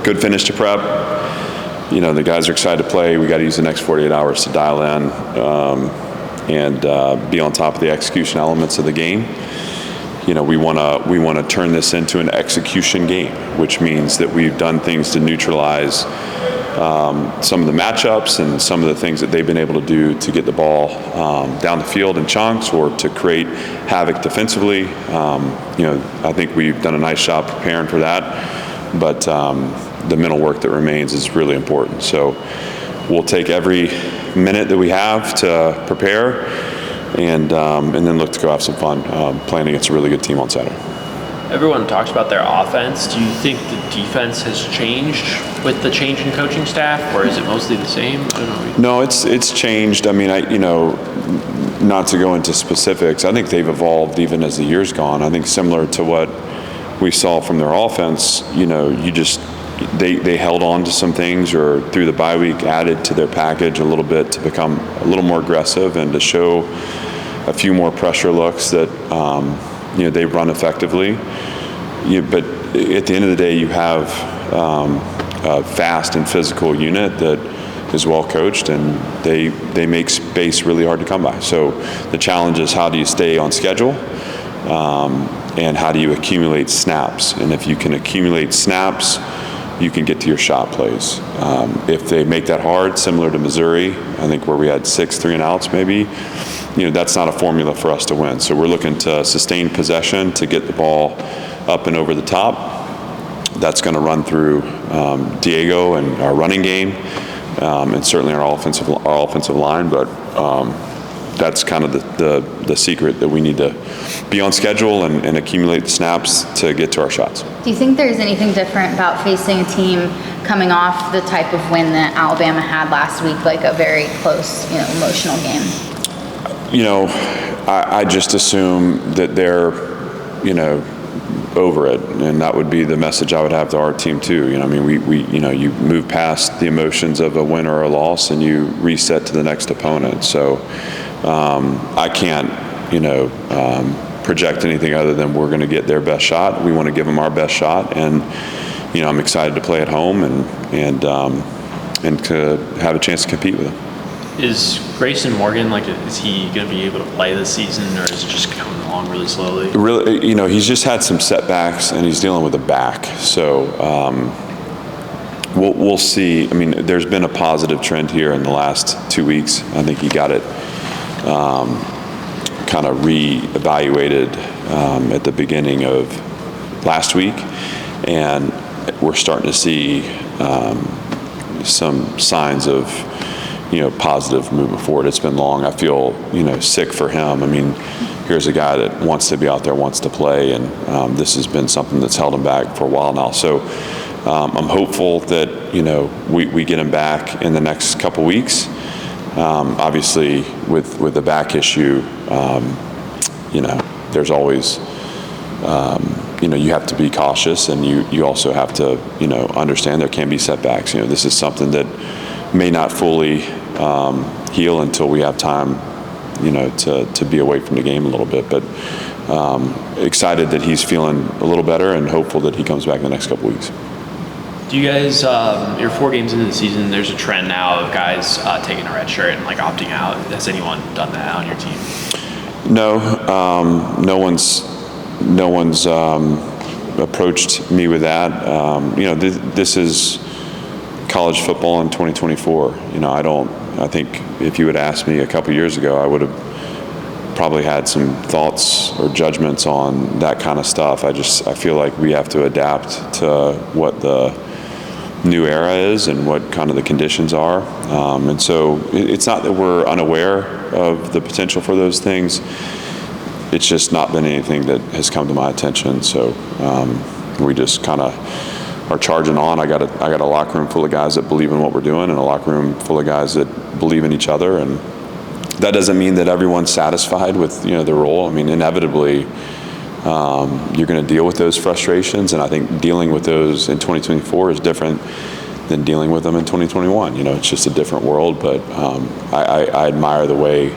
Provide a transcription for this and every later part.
good finish to prep. The guys are excited to play. We got to use the next 48 hours to dial in and be on top of the execution elements of the game. We want to turn this into an execution game, which means that we've done things to neutralize some of the matchups and some of the things that they've been able to do to get the ball down the field in chunks or to create havoc defensively. I think we've done a nice job preparing for that, but the mental work that remains is really important. So we'll take every minute that we have to prepare and then look to go have some fun playing against a really good team on Saturday. Everyone talks about their offense. Do you think the defense has changed with the change in coaching staff, or is it mostly the same? I don't know. No, it's changed. I mean, not to go into specifics, I think they've evolved even as the year's gone. I think similar to what we saw from their offense, they held on to some things or through the bye week added to their package a little bit to become a little more aggressive and to show a few more pressure looks that they run effectively. But at the end of the day, you have a fast and physical unit that is well coached, and they make space really hard to come by. So the challenge is, how do you stay on schedule, and how do you accumulate snaps? And if you can accumulate snaps, you can get to your shot plays. If they make that hard, similar to Missouri, I think where we had 6 3-and-outs maybe, that's not a formula for us to win. So we're looking to sustain possession, to get the ball up and over the top. That's going to run through Diego and our running game, and certainly our offensive line. But that's kind of the secret, that we need to be on schedule and accumulate the snaps to get to our shots. Do you think there's anything different about facing a team coming off the type of win that Alabama had last week, like a very close, emotional game? I just assume that they're, over it, and that would be the message I would have to our team too. You move past the emotions of a win or a loss, and you reset to the next opponent. So I can't, project anything other than we're going to get their best shot. We want to give them our best shot, and I'm excited to play at home and to have a chance to compete with them. Is Grayson Morgan, is he going to be able to play this season, or is it just coming along really slowly? Really, he's just had some setbacks, and he's dealing with a back. So we'll see. I mean, there's been a positive trend here in the last 2 weeks. I think he got it kind of re-evaluated at the beginning of last week, and we're starting to see some signs of positive movement forward. It's been long. I feel sick for him. I mean, here's a guy that wants to be out there, wants to play, and this has been something that's held him back for a while now. So I'm hopeful that we get him back in the next couple weeks. Obviously, with the back issue, there's always you have to be cautious, and you also have to understand there can be setbacks. This is something that may not fully heal until we have time to be away from the game a little bit. But excited that he's feeling a little better, and hopeful that he comes back in the next couple weeks. Do you guys, you're 4 games into the season, there's a trend now of guys taking a red shirt and opting out. Has anyone done that on your team? No, no one's approached me with that. This is college football in 2024. I think if you would ask me a couple years ago, I would have probably had some thoughts or judgments on that kind of stuff. I feel like we have to adapt to what the new era is and what kind of the conditions are. And so it's not that we're unaware of the potential for those things. It's just not been anything that has come to my attention. So we just kind of are charging on. I got a locker room full of guys that believe in what we're doing, and a locker room full of guys that believe in each other. And that doesn't mean that everyone's satisfied with their role. I mean, inevitably, you're going to deal with those frustrations, and I think dealing with those in 2024 is different than dealing with them in 2021. It's just a different world. But I admire the way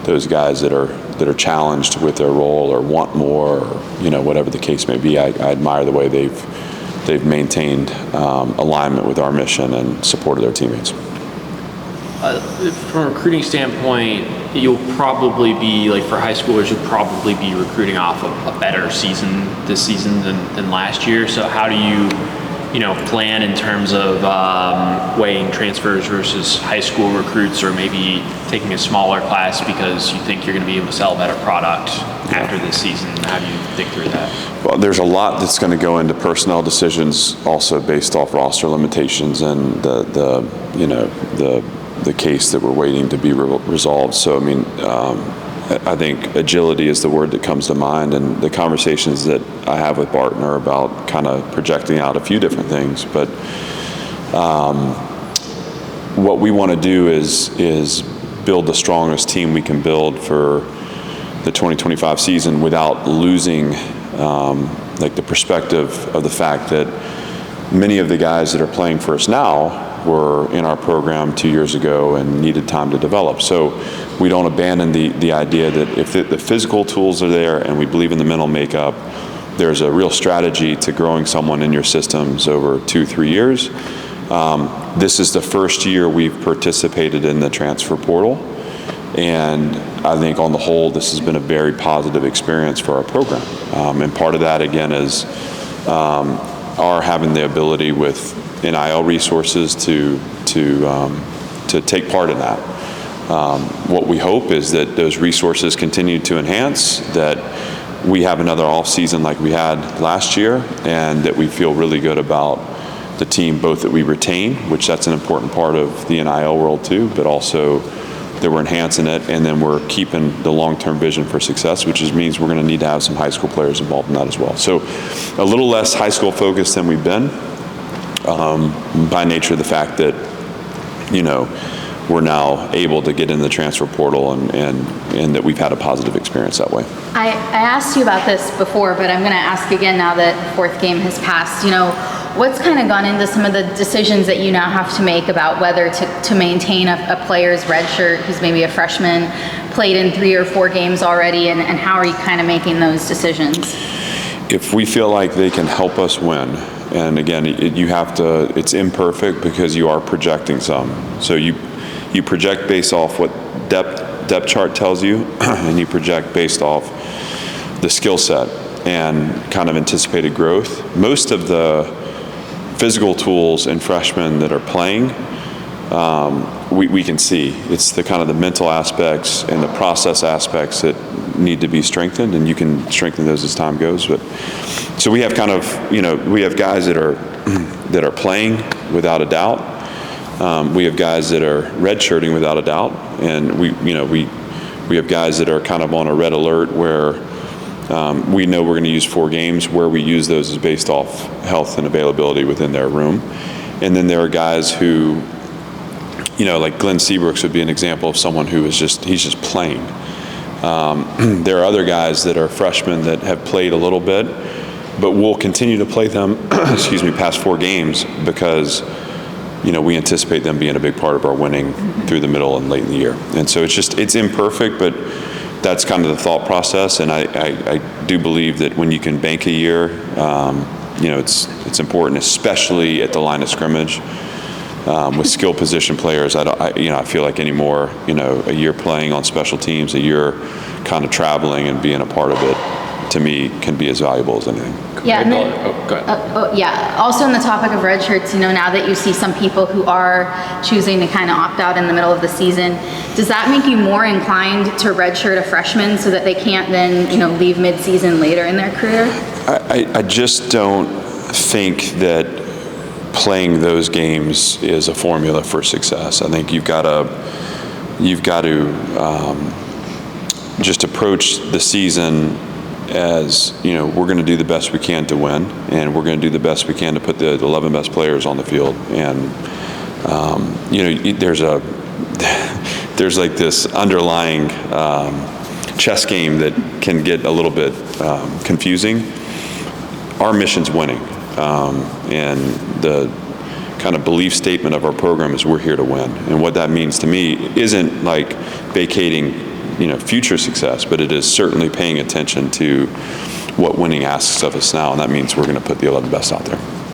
those guys that are challenged with their role or want more, or whatever the case may be. I admire the way they've they've maintained alignment with our mission and supported their teammates. From a recruiting standpoint, you'll probably be, like for high schoolers, you'll probably be recruiting off of a better season this season than last year. So how do you plan in terms of weighing transfers versus high school recruits, or maybe taking a smaller class because you think you're going to be able to sell a better product after this season? How do you think through that? Well, there's a lot that's going to go into personnel decisions, also based off roster limitations and the case that we're waiting to be resolved. So, I mean, I think agility is the word that comes to mind, and the conversations that I have with Barton are about kind of projecting out a few different things. But what we want to do is build the strongest team we can build for the 2025 season without losing the perspective of the fact that many of the guys that are playing for us now were in our program 2 years ago and needed time to develop. So we don't abandon the idea that if the physical tools are there and we believe in the mental makeup, there's a real strategy to growing someone in your systems over 2-3 years. This is the first year we've participated in the transfer portal, and I think on the whole this has been a very positive experience for our program. And part of that again is our having the ability with NIL resources to take part in that. What we hope is that those resources continue to enhance, that we have another off season like we had last year, and that we feel really good about the team, both that we retain, which that's an important part of the NIL world too, but also that we're enhancing it, and then we're keeping the long-term vision for success, which means we're going to need to have some high school players involved in that as well. So a little less high school focused than we've been, by nature of the fact that, we're now able to get in the transfer portal and that we've had a positive experience that way. I asked you about this before, but I'm going to ask again now that the fourth game has passed. What's kind of gone into some of the decisions that you now have to make about whether to maintain a player's red shirt who's maybe a freshman, played in 3 or 4 games already, and how are you kind of making those decisions? If we feel like they can help us win, and again, it's imperfect because you are projecting some. So you project based off what depth chart tells you, and you project based off the skill set and kind of anticipated growth. Most of the physical tools in freshmen that are playing, we can see. It's the kind of the mental aspects and the process aspects that need to be strengthened, and you can strengthen those as time goes. But so we have we have guys that are playing without a doubt. We have guys that are redshirting without a doubt, and we have guys that are kind of on a red alert where we know we're going to use 4 games. Where we use those is based off health and availability within their room. And then there are guys who, like Glenn Seabrooks would be an example of someone who is he's just playing. There are other guys that are freshmen that have played a little bit, but we'll continue to play them, past 4 games because we anticipate them being a big part of our winning through the middle and late in the year. And so it's imperfect, but that's kind of the thought process. And I do believe that when you can bank a year, it's important, especially at the line of scrimmage. With skill position players, I feel like anymore, a year playing on special teams, a year kind of traveling and being a part of it, to me, can be as valuable as anything. Yeah, and then, go ahead. yeah. Also, on the topic of red shirts, now that you see some people who are choosing to kind of opt out in the middle of the season, does that make you more inclined to redshirt a freshman so that they can't then, leave mid-season later in their career? I just don't think that playing those games is a formula for success. I think you've got to just approach the season as, we're going to do the best we can to win, and we're going to do the best we can to put the 11 best players on the field. And there's like this underlying chess game that can get a little bit confusing. Our mission's winning. And the kind of belief statement of our program is we're here to win. And what that means to me isn't like vacating, future success, but it is certainly paying attention to what winning asks of us now, and that means we're going to put the 11 best out there.